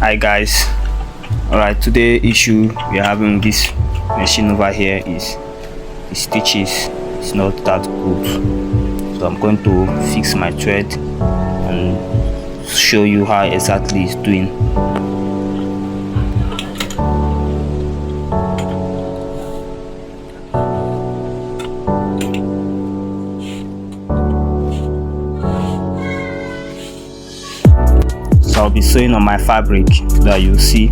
Hi guys, alright, today issue we are having with this machine over here is the stitches is not that good, so I'm going to fix my thread and show you how exactly it's doing. So I'll be sewing on my fabric so that you see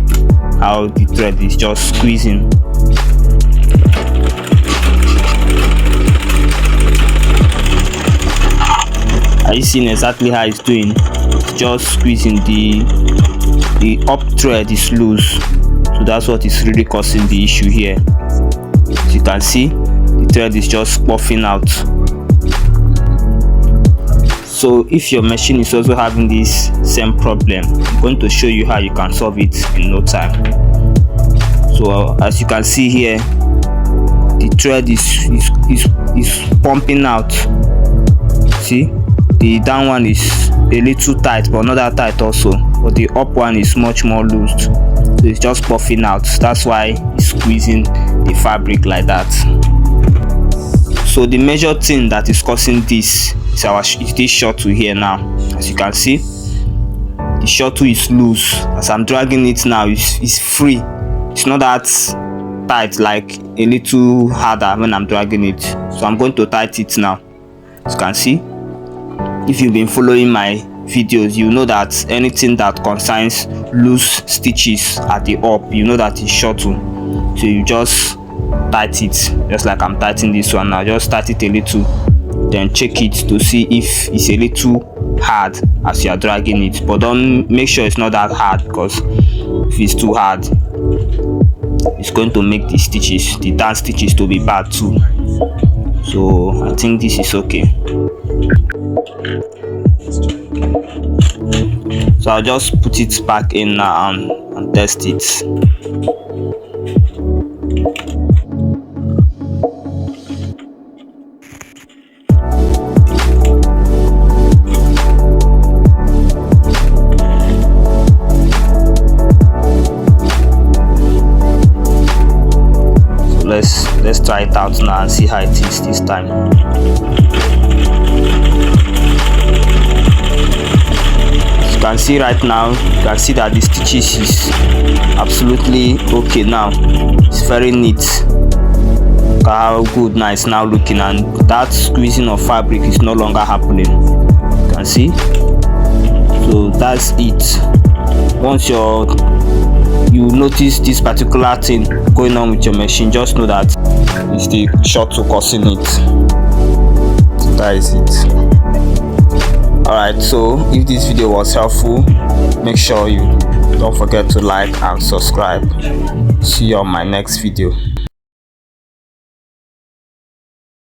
how the thread is just squeezing. Are you seeing exactly how it's doing? It's just squeezing. The up thread is loose, so that's what is really causing the issue here. As you can see, the thread is just puffing out. So if your machine is also having this same problem, I'm going to show you how you can solve it in no time. So as you can see here, the thread is pumping out. See, the down one is a little tight but not that tight also, but the up one is much more loose, so it's just puffing out. That's why it's squeezing the fabric like that. So the major thing that is causing this is this shuttle here. Now as you can see, the shuttle is loose. As I'm dragging it now, it's free. It's not that tight, like a little harder when I'm dragging it. So I'm going to tighten it now. As you can see, if you've been following my videos, you know that anything that concerns loose stitches at the up, you know that it's shuttle. So you just tighten it, just like I'm tightening this one now. Just tighten it a little, then check it to see if it's a little hard as you are dragging it, but don't make sure it's not that hard, because if it's too hard, it's going to make the stitches, the down stitches, to be bad too. So I think this is okay. So I'll just put it back in now and test it. Let's try it out now and see how it is this time. As you can see right now, you can see that the stitches is absolutely okay now. It's very neat. Look at how good now it's now looking, and that squeezing of fabric is no longer happening. You can see. So that's it. Once you notice this particular thing going on with your machine, just know that it's the shuttle causing it. So that is it. Alright, so if this video was helpful, make sure you don't forget to like and subscribe. See you on my next video.